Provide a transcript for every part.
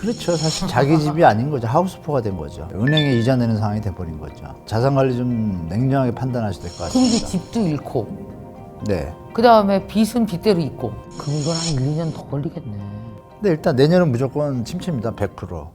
그렇죠. 사실 자기 집이 아닌 거죠. 하우스포가 된 거죠. 은행에 이자 내는 상황이 돼버린 거죠. 자산 관리 좀 냉정하게 판단하셔야 될 것 그럼 이제 같습니다. 집도 잃고 네. 그 다음에 빚은 빚대로 있고 그럼 이건 한 1, 2년 더 걸리겠네. 근데 일단 내년은 무조건 침체입니다. 100%.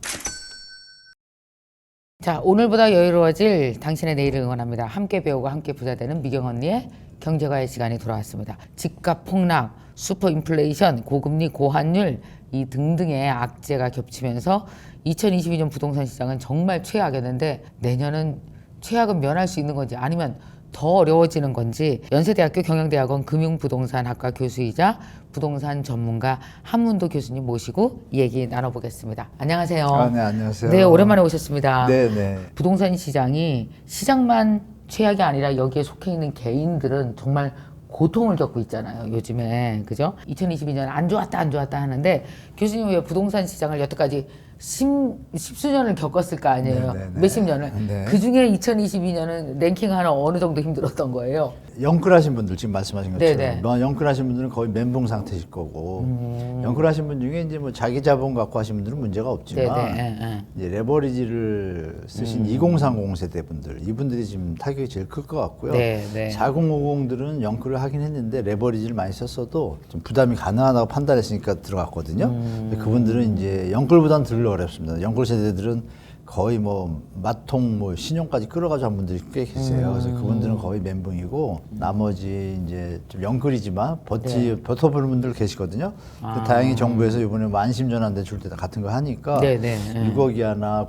자, 오늘보다 여유로워질 당신의 내일을 응원합니다. 함께 배우고 함께 부자 되는 미경 언니의 경제과의 시간이 돌아왔습니다. 집값 폭락, 슈퍼 인플레이션, 고금리, 고환율 이 등등의 악재가 겹치면서 2022년 부동산 시장은 정말 최악이었는데 내년은 최악은 면할 수 있는 건지 아니면 더 어려워지는 건지 연세대학교 경영대학원 금융부동산학과 교수이자 부동산 전문가 한문도 교수님 모시고 얘기 나눠보겠습니다. 안녕하세요. 네, 안녕하세요. 네, 오랜만에 오셨습니다. 네, 네. 부동산 시장이 시장만 최악이 아니라 여기에 속해 있는 개인들은 정말 고통을 겪고 있잖아요, 요즘에. 그죠? 2022년 안 좋았다 하는데 교수님 왜 부동산 시장을 여태까지 십수년을 겪었을 거 아니에요? 네, 네, 네. 몇십 년을. 네. 그 중에 2022년은 랭킹하는 어느 정도 힘들었던 거예요? 영끌하신 분들 지금 말씀하신 것처럼 네네. 뭐 영끌하신 분들은 거의 멘붕 상태실 거고 영끌하신 분 중에 이제 뭐 자기 자본 갖고 하신 분들은 문제가 없지만 네네. 이제 레버리지를 쓰신 2030 세대 분들 이분들이 지금 타격이 제일 클 것 같고요. 네. 4050들은 영끌을 하긴 했는데 레버리지를 많이 썼어도 좀 부담이 가능하다고 판단했으니까 들어갔거든요. 근데 그분들은 이제 영끌보다는 덜 어렵습니다. 영끌 세대들은 거의 뭐 마통 뭐 신용까지 끌어가지고 한 분들이 꽤 계세요. 그래서 그분들은 거의 멘붕이고 나머지 이제 좀 영끌이지만 버텨보는 분들 계시거든요. 근데 다행히 정부에서 이번에 뭐 안심전환대 줄 때 같은 거 하니까 6억 이하나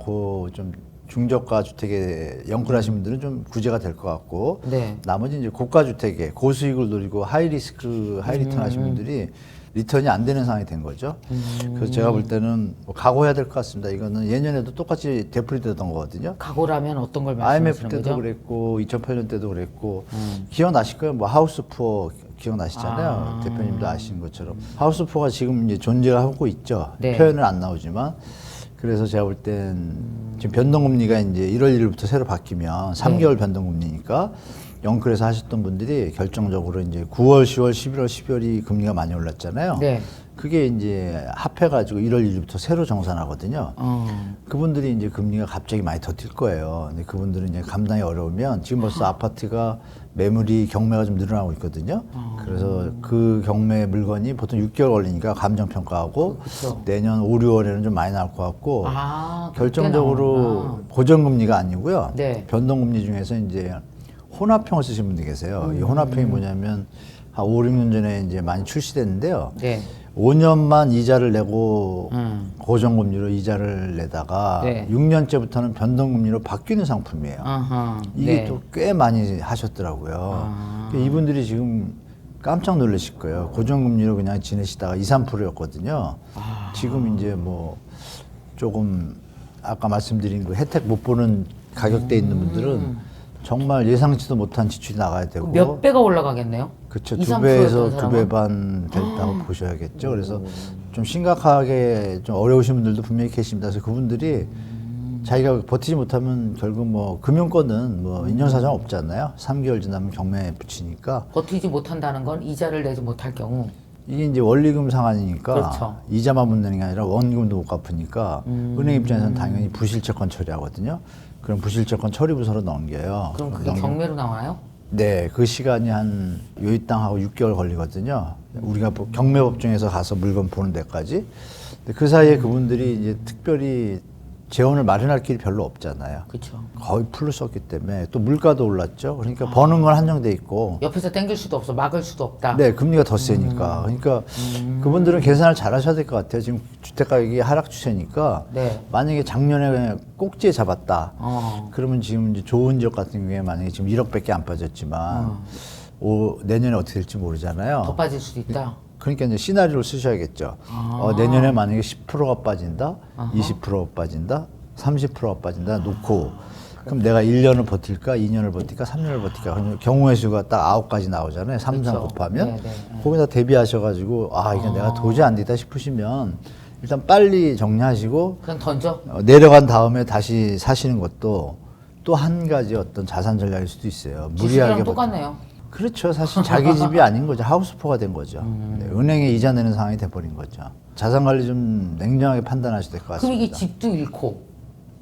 좀 중저가 주택에 영끌하신 분들은 좀 구제가 될 것 같고 나머지 이제 고가 주택에 고수익을 노리고 하이리스크 하이리턴 하신 분들이 리턴이 안 되는 상황이 된 거죠. 그래서 제가 볼 때는 뭐 각오해야 될 것 같습니다. 이거는 예년에도 똑같이 되풀이되던 거거든요. 각오라면 어떤 걸 IMF 말씀하시는 때도 거죠? 그랬고 2008년 때도 그랬고 기억나실 거예요. 뭐 하우스푸어 기억나시잖아요. 대표님도 아시는 것처럼 하우스푸어가 지금 이제 존재하고 있죠. 표현은 안 나오지만 그래서 제가 볼 땐 지금 변동금리가 이제 1월 1일부터 새로 바뀌면 3개월 변동금리니까 영끌에서 하셨던 분들이 결정적으로 이제 9월, 10월, 11월, 12월이 금리가 많이 올랐잖아요. 그게 이제 합해가지고 1월 1일부터 새로 정산하거든요. 그분들이 이제 금리가 갑자기 많이 더 뛸 거예요. 근데 그분들은 이제 감당이 어려우면 지금 벌써 아파트가 매물이 경매가 좀 늘어나고 있거든요. 그래서 그 경매 물건이 보통 6개월 걸리니까 감정평가하고 내년 5, 6월에는 좀 많이 나올 것 같고 결정적으로 고정금리가 아니고요. 변동금리 중에서 이제 혼합형을 쓰신 분들이 계세요. 이 혼합형이 뭐냐면 한 5, 6년 전에 이제 많이 출시됐는데요. 5년만 이자를 내고 고정금리로 이자를 내다가 6년째부터는 변동금리로 바뀌는 상품이에요. 이게 또 꽤 많이 하셨더라고요. 이분들이 지금 깜짝 놀라실 거예요. 고정금리로 그냥 지내시다가 2, 3%였거든요. 지금 이제 뭐 조금 아까 말씀드린 그 혜택 못 보는 가격대에 있는 분들은 정말 예상치도 못한 지출이 나가야 되고 몇 배가 올라가겠네요? 그렇죠. 2, 2배에서 2배 반 됐다고 보셔야겠죠. 그래서 좀 심각하게 좀 어려우신 분들도 분명히 계십니다. 그래서 그분들이 자기가 버티지 못하면 결국 뭐 금융권은 뭐 인정사정 없잖아요. 3개월 지나면 경매에 붙이니까. 버티지 못한다는 건 이자를 내지 못할 경우 이게 이제 원리금 상환이니까 이자만 못 내는 게 아니라 원금도 못 갚으니까 은행 입장에서는 당연히 부실채권 처리하거든요. 그럼 부실채권 처리부서로 넘겨요. 그럼 그게 경매로 나와요? 네, 그 시간이 한 요이땅하고 6개월 걸리거든요. 우리가 경매법정에서 가서 물건 보는 데까지. 근데 그 사이에 그분들이 이제 특별히 재원을 마련할 길이 별로 없잖아요. 그렇죠. 거의 풀로 썼기 때문에 또 물가도 올랐죠. 그러니까 버는 건 한정돼 있고. 옆에서 땡길 수도 없어, 막을 수도 없다. 네, 금리가 더 세니까. 그러니까 그분들은 계산을 잘 하셔야 될 것 같아요. 지금 주택 가격이 하락 추세니까 만약에 작년에 꼭지에 잡았다. 그러면 지금 이제 좋은 지역 같은 경우에 만약에 지금 1억밖에 안 빠졌지만 내년에 어떻게 될지 모르잖아요. 더 빠질 수도 있다. 그러니까 이제 시나리오를 쓰셔야겠죠. 내년에 만약에 10%가 빠진다, 20%가 빠진다, 30%가 빠진다 놓고 그럼 내가 1년을 버틸까, 2년을 버틸까, 3년을 버틸까. 그러면 경우의 수가 딱 9가지 나오잖아요. 3, 3 곱하면. 거기다 대비하셔가지고 이게 내가 도저히 안 되다 싶으시면 일단 빨리 정리하시고 그냥 던져? 내려간 다음에 다시 사시는 것도 또 한 가지 어떤 자산 전략일 수도 있어요. 무리하게 똑같네요. 그렇죠. 사실 자기 집이 아닌 거죠. 하우스포가 된 거죠. 네, 은행에 이자 내는 상황이 돼버린 거죠. 자산 관리 좀 냉정하게 판단하셔야 될 것 그럼 같습니다. 이게 집도 잃고,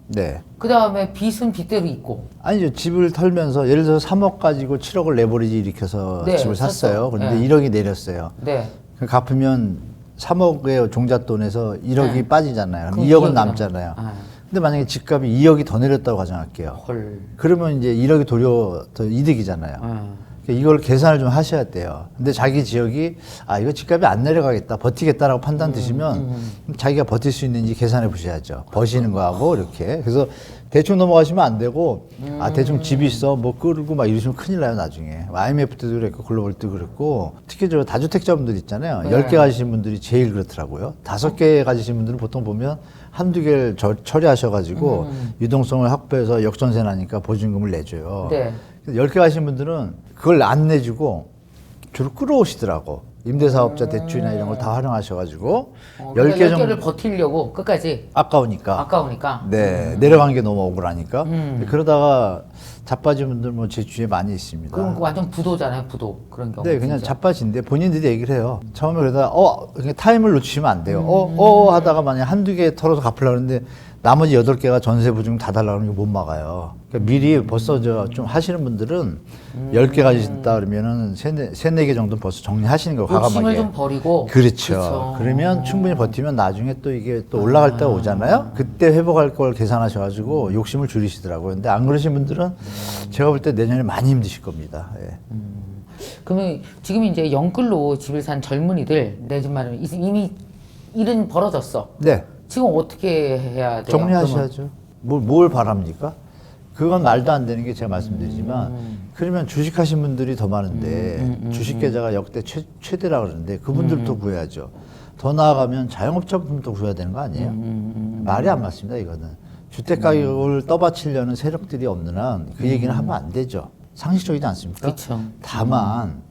네. 그 다음에 빚은 빚대로 있고. 아니죠. 집을 털면서 예를 들어서 3억 가지고 7억을 레버리지 일으켜서 네, 집을 샀어요. 그런데 네. 1억이 내렸어요. 네. 갚으면 3억의 종잣돈에서 1억이 네. 빠지잖아요. 그럼 그럼 2억은 2억이 남잖아요. 아. 근데 만약에 집값이 2억이 더 내렸다고 가정할게요. 헐. 그러면 이제 1억이 도리어 더 이득이잖아요. 아. 그러니까 이걸 계산을 좀 하셔야 돼요. 근데 자기 지역이 아 이거 집값이 안 내려가겠다, 버티겠다라고 판단 드시면 자기가 버틸 수 있는지 계산해 보셔야죠. 버시는 거하고 이렇게. 그래서 대충 넘어가시면 안 되고 아 대충 집이 있어 뭐 끌고 막 이러시면 큰일 나요 나중에. IMF 때도 그랬고 글로벌 때도 그랬고 특히 저 다주택자분들 있잖아요. 네. 10개 가지신 분들이 제일 그렇더라고요. 5개 가지신 분들은 보통 보면 한두 개를 처리하셔가지고 유동성을 확보해서 역전세 나니까 보증금을 내줘요. 네. 10개 가신 분들은 그걸 안 내주고 주로 끌어오시더라고. 임대사업자 대출이나 이런 걸 다 활용하셔가지고 10개 정도 10개를 버티려고 끝까지 아까우니까. 아까우니까. 네, 내려간 게 너무 억울하니까. 그러다가 자빠진 분들 뭐 제 주위에 많이 있습니다. 그럼 그거 완전 부도잖아요, 부도. 그런 경우. 네, 그냥 진짜. 자빠진데 본인들이 얘기를 해요. 처음에 그러다가 그냥 타임을 놓치시면 안 돼요. 하다가 만약 한두 개 털어서 갚으려고 하는데 나머지 8개가 전세 보증금 다 달라고 하면 이거 못 막아요. 그러니까 미리 벌써 좀 하시는 분들은 10개 가지신다 그러면은 세네 개 정도는 벌써 정리하시는 거 욕심을 과감하게. 좀 버리고. 그렇죠. 그러면 충분히 버티면 나중에 또 이게 또 올라갈 때가 오잖아요. 그때 회복할 걸 계산하셔가지고 욕심을 줄이시더라고요. 근데 안 그러신 분들은 제가 볼 때 내년에 많이 힘드실 겁니다. 예. 그러면 지금 이제 영끌로 집을 산 젊은이들 내 집 마련 이미 일은 벌어졌어. 네. 지금 어떻게 해야 돼요? 정리하셔야죠. 뭘 바랍니까? 그건 말도 안 되는 게 제가 말씀드리지만 그러면 주식하신 분들이 더 많은데 주식 계좌가 역대 최대라 그러는데 그분들도 구해야죠. 더 나아가면 자영업자분들도 구해야 되는 거 아니에요? 말이 안 맞습니다. 이거는 주택 가격을 떠받치려는 세력들이 없는 한 그 얘기는 하면 안 되죠. 상식적이지 않습니까? 그쵸. 다만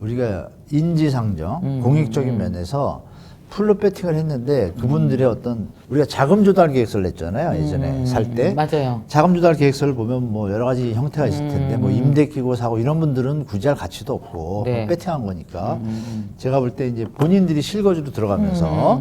우리가 인지상정, 공익적인 면에서 풀로 배팅을 했는데 그분들의 어떤 우리가 자금 조달 계획서를 냈잖아요. 예전에 살 때. 맞아요. 자금 조달 계획서를 보면 뭐 여러 가지 형태가 있을 텐데 뭐 임대 끼고 사고 이런 분들은 구제할 가치도 없고 네. 배팅한 거니까 제가 볼 때 이제 본인들이 실거주로 들어가면서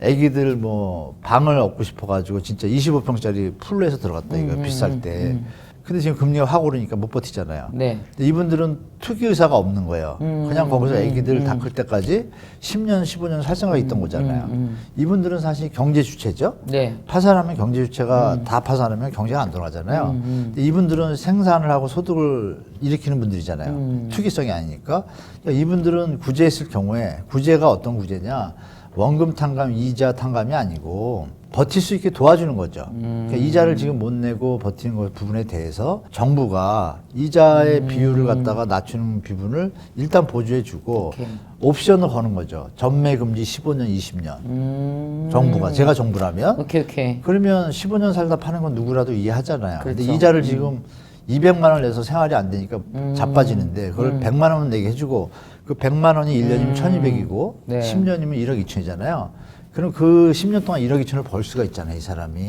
애기들 뭐 방을 얻고 싶어 가지고 진짜 25평짜리 풀로 해서 들어갔다 이거 비쌀 때. 근데 지금 금리가 확 오르니까 못 버티잖아요. 네. 근데 이분들은 투기 의사가 없는 거예요. 그냥 거기서 애기들 다 클 때까지 10년, 15년 살 생각이 있던 거잖아요. 이분들은 사실 경제 주체죠. 네. 파산하면 경제 주체가 다 파산하면 경제가 안 돌아가잖아요. 근데 이분들은 생산을 하고 소득을 일으키는 분들이잖아요. 투기성이 아니니까. 그러니까 이분들은 구제했을 경우에 구제가 어떤 구제냐? 원금 탕감, 이자 탕감이 아니고 버틸 수 있게 도와주는 거죠. 그러니까 이자를 지금 못 내고 버티는 것 부분에 대해서 정부가 이자의 비율을 갖다가 낮추는 부분을 일단 보조해주고 오케이. 옵션을 거는 거죠. 전매 금지 15년, 20년. 정부가 제가 정부라면 오케이. 그러면 15년 살다 파는 건 누구라도 이해하잖아요. 그렇죠. 근데 이자를 지금 200만 원을 내서 생활이 안 되니까 자빠지는데 그걸 100만 원 내게 해주고 그 100만 원이 1년이면 1200이고 네. 10년이면 1억 2천이잖아요. 그럼 그 10년 동안 1억 2천을 벌 수가 있잖아요, 이 사람이.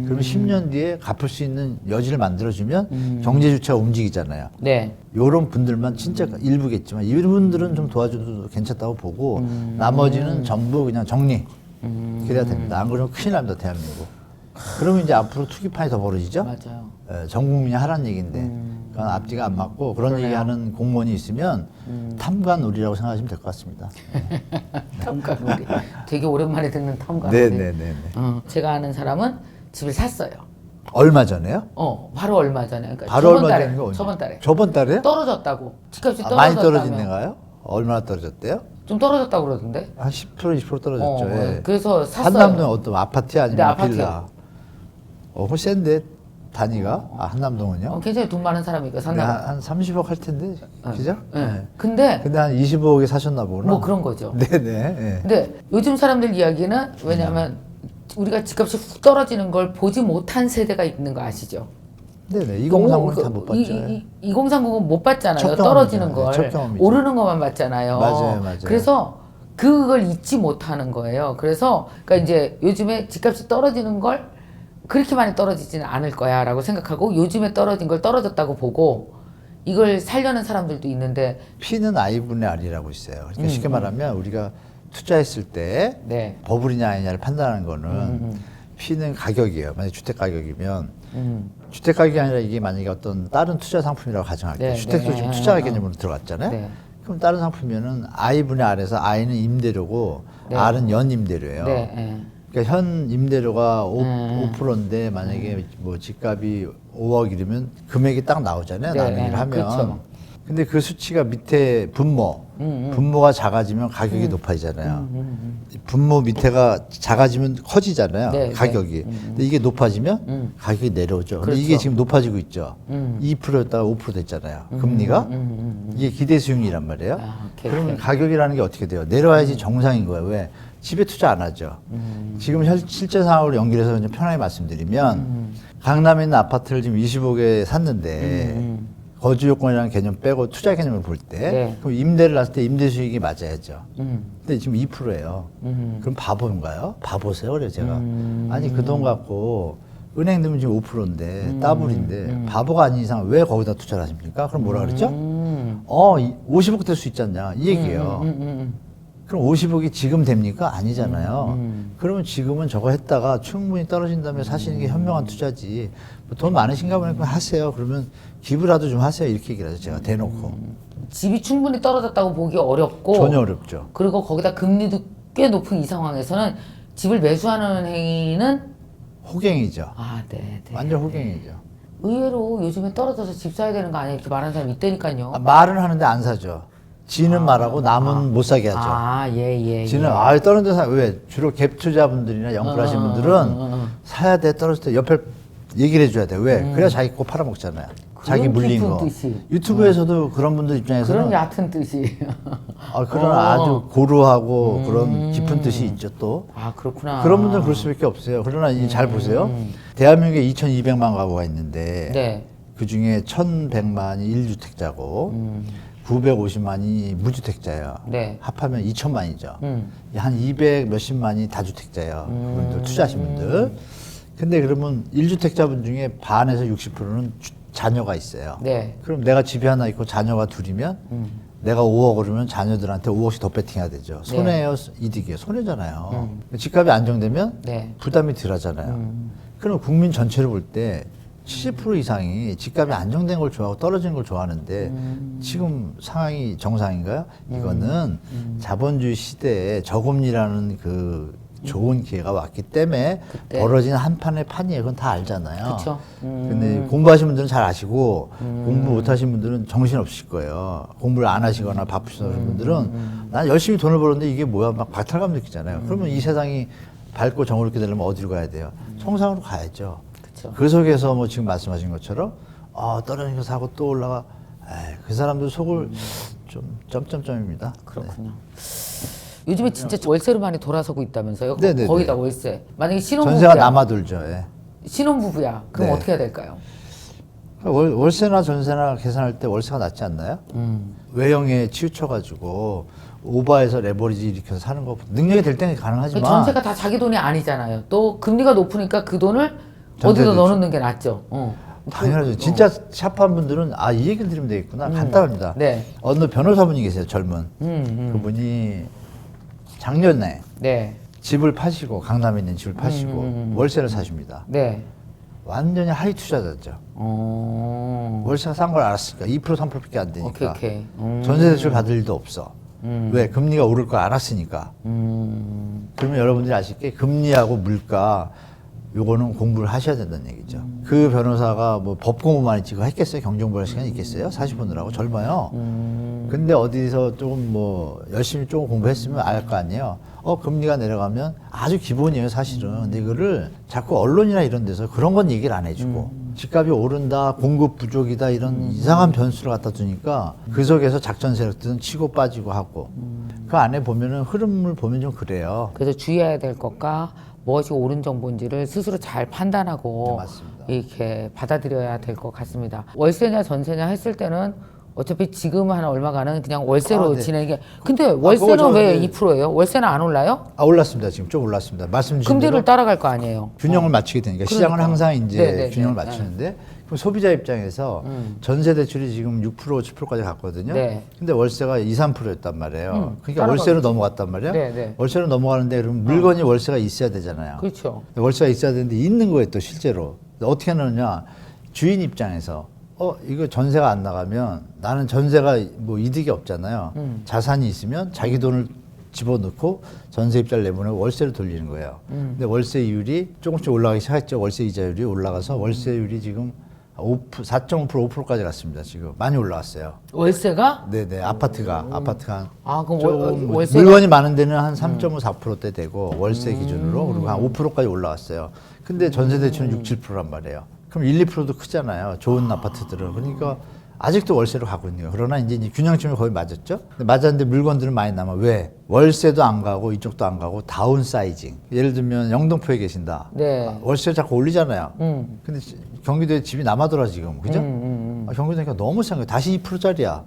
그러면 10년 뒤에 갚을 수 있는 여지를 만들어주면 경제 주체가 움직이잖아요. 네. 요런 분들만 진짜 일부겠지만 이분들은 좀 도와줘도 괜찮다고 보고 나머지는 전부 그냥 정리. 그래야 됩니다. 안 그러면 큰일 납니다, 대한민국. 그러면 이제 앞으로 투기판이 더 벌어지죠? 맞아요. 예, 전 국민이 하라는 얘기인데 그건 앞뒤가 안 맞고 그런 그러네요. 얘기하는 공무원이 있으면 탐관우리라고 생각하시면 될 것 같습니다. 탐관오리. 되게 오랜만에 듣는 탐관오리. 네네네. 제가 아는 사람은 집을 샀어요. 얼마 전에요? 바로 얼마 전에. 그러니까 바로 저번 얼마 달에, 전인 거 언제? 저번 달에. 저번 달에요? 떨어졌다고. 집값이 아, 떨어졌다며. 많이 떨어진 데가요? 얼마나 떨어졌대요? 좀 떨어졌다고 그러던데. 한 10%, 20% 떨어졌죠. 예. 그래서 샀어요. 한남동 어떤 아파트야 아니면 네, 아파트요. 빌라? 훨씬 센데 단위가? 한남동은요? 굉장히 돈 많은 사람이니까 네, 산다고. 한 30억 할 텐데, 그죠? 네. 근데 근데 한 25억에 사셨나 보구나. 뭐 그런 거죠. 네네. 예. 근데 요즘 사람들 이야기는 왜냐하면 우리가 집값이 훅 떨어지는 걸 보지 못한 세대가 있는 거 아시죠? 네네. 2030은 다 못 봤죠. 2030은 못 봤잖아요. 첫 떨어지는 경험이잖아요. 걸. 첫 경험이죠. 오르는 것만 봤잖아요. 맞아요. 그래서 그걸 잊지 못하는 거예요. 그래서 그러니까 이제 요즘에 집값이 떨어지는 걸 그렇게 많이 떨어지지는 않을 거야라고 생각하고 요즘에 떨어진 걸 떨어졌다고 보고 이걸 살려는 사람들도 있는데 P는 I분의 R이라고 있어요. 그러니까 쉽게 말하면 우리가 투자했을 때 네. 버블이냐 아니냐를 판단하는 거는 P는 가격이에요. 만약 주택 가격이면 주택 가격이 아니라 이게 만약에 어떤 다른 투자 상품이라고 가정할게요. 네, 주택도 네. 지금 투자 개념으로 들어갔잖아요. 네. 그럼 다른 상품이면은 I분의 R에서 I는 임대료고 네. R은 연 임대료예요. 네, 네. 그러니까 현 임대료가 5%인데 만약에 뭐 집값이 5억이면 금액이 딱 나오잖아요. 네, 나누기를 네, 하면. 그렇죠. 근데 그 수치가 밑에 분모가 작아지면 가격이 높아지잖아요. 분모 밑에가 작아지면 커지잖아요. 네, 가격이. 근데 이게 높아지면 가격이 내려오죠. 근데 그렇죠. 이게 지금 높아지고 있죠. 2%였다가 5% 됐잖아요. 금리가. 이게 기대 수익률이란 말이에요. 아, 오케이, 그러면 오케이. 가격이라는 게 어떻게 돼요? 내려와야지 정상인 거예요. 왜? 집에 투자 안 하죠. 지금 실제 상황으로 연결해서 좀 편하게 말씀드리면 강남에 있는 아파트를 지금 20억에 샀는데 거주 요건이라는 개념 빼고 투자 개념을 볼 때 네. 그럼 임대를 놨을 때 임대 수익이 맞아야죠. 근데 지금 2%예요. 그럼 바보인가요? 바보세요, 그래요 제가. 아니 그 돈 갖고 은행 넣으면 지금 5%인데 더블인데 바보가 아닌 이상 왜 거기다 투자를 하십니까? 그럼 뭐라 그랬죠? 50억 될 수 있지 않냐 이 얘기예요. 그럼 50억이 지금 됩니까? 아니잖아요. 그러면 지금은 저거 했다가 충분히 떨어진다면 사시는 게 현명한 투자지. 뭐돈 많으신가 보니까 하세요. 그러면 기부라도 좀 하세요. 이렇게 얘기를 하죠. 제가 대놓고. 집이 충분히 떨어졌다고 보기 어렵고 전혀 어렵죠. 그리고 거기다 금리도 꽤 높은 이 상황에서는 집을 매수하는 행위는 호갱이죠. 네. 완전 호갱이죠. 의외로 요즘에 떨어져서 집 사야 되는 거 아니야 이렇게 말하는 사람이 있다니까요. 말은 하는데 안 사죠. 지는 말하고 남은 못 사게 하죠. 예. 지는 떨어진 데 왜? 주로 갭 투자분들이나 영끌 하신 분들은 사야 돼 떨어질 때 옆에 얘기를 해줘야 돼. 왜? 그래야 자기 거 팔아먹잖아요. 자기 물린 깊은 거. 뜻이. 유튜브에서도 그런 분들 입장에서는 그런 얕은 뜻이. 그런 아주 고루하고 그런 깊은 뜻이 있죠 또. 그렇구나. 그런 분들은 그럴 수밖에 없어요. 그러나 이제 잘 보세요. 대한민국에 2,200만 가구가 있는데 네. 그 중에 1,100만이 1주택자고 950만이 무주택자예요. 네. 합하면 2천만이죠. 한 200 몇십만이 다주택자예요. 그분들 투자하신 분들. 근데 그러면 1주택자분 중에 반에서 60%는 자녀가 있어요. 네. 그럼 내가 집이 하나 있고 자녀가 둘이면 내가 5억 그러면 자녀들한테 5억씩 더 배팅해야 되죠. 손해예요, 이득이에요. 손해잖아요. 집값이 안정되면 네. 부담이 덜 하잖아요. 그럼 국민 전체를 볼 때 70% 이상이 집값이 안정된 걸 좋아하고 떨어지는 걸 좋아하는데 지금 상황이 정상인가요? 이거는 자본주의 시대에 저금리라는 그 좋은 기회가 왔기 때문에 그때. 벌어진 한 판의 판이에요. 그건 다 알잖아요. 그쵸. 근데 공부하신 분들은 잘 아시고 공부 못하신 분들은 정신 없으실 거예요. 공부를 안 하시거나 바쁘신 분들은 난 열심히 돈을 벌었는데 이게 뭐야 막 박탈감 느끼잖아요. 그러면 이 세상이 밝고 정의롭게 되려면 어디로 가야 돼요? 정상으로 가야죠. 그쵸. 그 속에서 뭐 지금 말씀하신 것처럼 떨어진 거 사고 또 올라가. 그 사람들 속을 좀 점점점입니다. 그렇군요. 요즘에 진짜 월세로 많이 돌아서고 있다면서요? 네네네. 거의 다 월세. 만약에 신혼부부야. 전세가 남아돌죠. 예. 신혼부부야. 그럼 네. 어떻게 해야 될까요? 월세나 전세나 계산할 때 월세가 낫지 않나요? 외형에 치우쳐가지고 오버해서 레버리지 일으켜서 사는 거 능력이 될 때는 가능하지만 전세가 다 자기 돈이 아니잖아요. 또 금리가 높으니까 그 돈을 전세도 어디다 넣어놓는 게 낫죠. 당연하죠. 진짜 샵한 분들은 이 얘기를 드리면 되겠구나. 간단합니다. 네. 어느 변호사분이 계세요. 젊은. 그분이 작년에 네. 집을 파시고 강남에 있는 집을 파시고 월세를 사십니다. 네. 완전히 하이 투자자죠. 월세가 싼 걸 알았으니까 2% 3%밖에 안 되니까 오케이. 전세 대출 받을 일도 없어. 왜? 금리가 오를 걸 알았으니까. 그러면 여러분들이 아실 게 금리하고 물가 요거는 공부를 하셔야 된다는 얘기죠. 그 변호사가 뭐 법 공부만 했지 그거 했겠어요? 경영공부 할 시간이 있겠어요? 40분 하고 젊어요. 근데 어디서 조금 뭐 열심히 조금 공부했으면 알 거 아니에요. 금리가 내려가면 아주 기본이에요, 사실은. 근데 이거를 자꾸 언론이나 이런 데서 그런 건 얘기를 안 해주고 집값이 오른다, 공급 부족이다 이런 이상한 변수를 갖다 두니까 그 속에서 작전 세력들은 치고 빠지고 하고 그 안에 보면은 흐름을 보면 좀 그래요. 그래서 주의해야 될 것과 무엇이 옳은 정보인지를 스스로 잘 판단하고 네, 맞습니다. 이렇게 받아들여야 될 것 같습니다. 월세냐 전세냐 했을 때는 어차피 지금 한 얼마가는 그냥 월세로 네. 지내는 게. 근데 월세는 그거 왜 네. 2%예요? 월세는 안 올라요? 올랐습니다. 지금 좀 올랐습니다. 말씀 주신 금리를 대로 따라갈 거 아니에요. 균형을 맞추게 되니까 그러니까. 시장은 항상 이제 네네네. 균형을 맞추는데 그럼 소비자 입장에서 전세 대출이 지금 6% 7%까지 갔거든요. 네. 근데 월세가 2, 3%였단 말이에요. 그러니까 따라가겠죠. 월세로 넘어갔단 말이에요. 네, 네. 월세로 넘어가는데 그럼 물건이 월세가 있어야 되잖아요. 그렇죠. 월세가 있어야 되는데 있는 거예요, 또 실제로. 어떻게 하느냐? 주인 입장에서 이거 전세가 안 나가면 나는 전세가 뭐 이득이 없잖아요. 자산이 있으면 자기 돈을 집어넣고 전세 입자를 내보내고 월세를 돌리는 거예요. 근데 월세 이율이 조금씩 올라가기 시작했죠. 월세 이자율이 올라가서 월세율이 지금 4.5% 5%까지 갔습니다. 지금 많이 올라왔어요. 월세가? 네네. 아파트가 그럼 좀 월세가 물건이 많은 데는 한 3.5, 4%대 되고 월세 기준으로 그리고 한 5%까지 올라왔어요. 근데 전세 대출은 6, 7%란 말이에요. 그럼 1, 2%도 크잖아요. 좋은 아파트들은. 그러니까 아직도 월세로 가고 있는 거예요. 그러나 이제 균형점이 거의 맞았죠. 근데 맞았는데 물건들은 많이 남아. 왜? 월세도 안 가고 이쪽도 안 가고 다운 사이징. 예를 들면 영등포에 계신다. 네. 월세 자꾸 올리잖아요. 근데 경기도에 집이 남아돌아 지금. 그죠? 경기도니까 너무 싼 거예요. 다시 2%짜리야.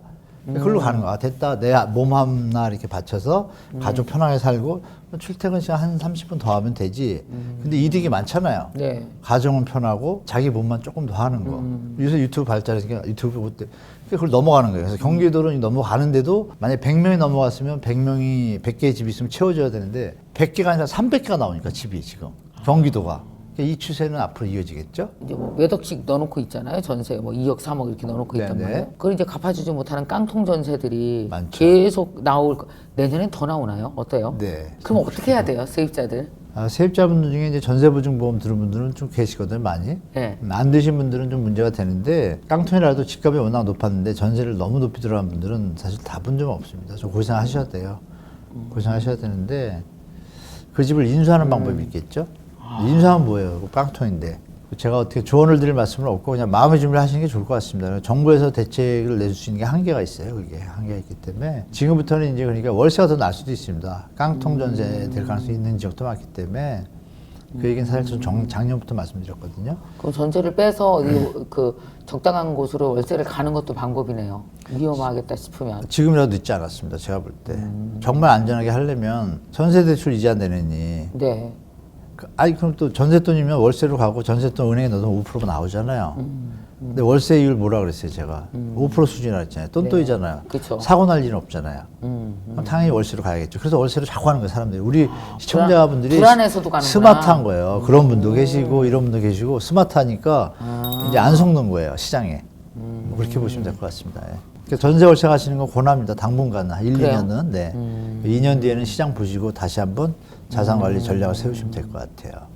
그걸로 가는 거야. 됐다. 내 몸 하나 이렇게 바쳐서 가족 편하게 살고 출퇴근 시간 한 30분 더 하면 되지. 근데 이득이 많잖아요. 네. 가정은 편하고 자기 몸만 조금 더 하는 거. 요새 유튜브 발달해서 유튜브 볼 때 그걸 넘어가는 거예요. 그래서 경기도는 넘어가는데도 만약에 100명이 넘어갔으면 100개의 집이 있으면 채워줘야 되는데 100개가 아니라 300개가 나오니까 집이 지금 경기도가. 이 추세는 앞으로 이어지겠죠? 이제 뭐 몇 억씩 넣어놓고 있잖아요. 전세 뭐 2억, 3억 이렇게 넣어놓고 있단 네네. 말이에요. 그걸 이제 갚아주지 못하는 깡통 전세들이 많죠. 계속 내년엔 더 나오나요? 어때요? 네. 그럼 어떻게 해야 돼요, 세입자들? 세입자분들 중에 이제 전세보증보험 들은 분들은 좀 계시거든요, 많이. 네. 안 드신 분들은 좀 문제가 되는데, 깡통이라도 집값이 워낙 높았는데, 전세를 너무 높이 들어간 분들은 사실 다 본 적 없습니다. 좀 고생하셔야 돼요. 고생하셔야 되는데, 그 집을 인수하는 방법이 있겠죠? 인수하면 뭐예요? 깡통인데. 제가 어떻게 조언을 드릴 말씀은 없고, 그냥 마음의 준비를 하시는 게 좋을 것 같습니다. 정부에서 대책을 내줄 수 있는 게 한계가 있어요. 그게 한계가 있기 때문에. 지금부터는 이제 그러니까 월세가 더 날 수도 있습니다. 깡통 전세 될 가능성이 있는 지역도 많기 때문에. 그 얘기는 사실 좀 작년부터 말씀드렸거든요. 그럼 전세를 빼서 그 적당한 곳으로 월세를 가는 것도 방법이네요. 위험하겠다 싶으면. 지금이라도 늦지 않았습니다. 제가 볼 때. 정말 안전하게 하려면 전세 대출 이자 내느니. 네. 그럼 또 전세돈이면 월세로 가고 전세돈 은행에 넣어도 5%가 나오잖아요. 근데 월세율 뭐라 그랬어요, 제가? 5% 수준이라 했잖아요. 똔똔이잖아요. 그쵸. 사고 날 일은 없잖아요. 그럼 당연히 월세로 가야겠죠. 그래서 월세로 자꾸 하는 거예요, 사람들이. 우리 시청자분들이 불안해서도 가는구나. 스마트한 거예요. 그런 분도 계시고 이런 분도 계시고 스마트하니까 이제 안 속는 거예요, 시장에. 뭐 그렇게 보시면 될 것 같습니다. 예. 그러니까 전세 월세 가시는 건 고납니다. 당분간은. 1, 그래요? 2년은. 네. 2년 뒤에는 시장 보시고 다시 한번 자산 관리 전략을 세우시면 될 것 같아요.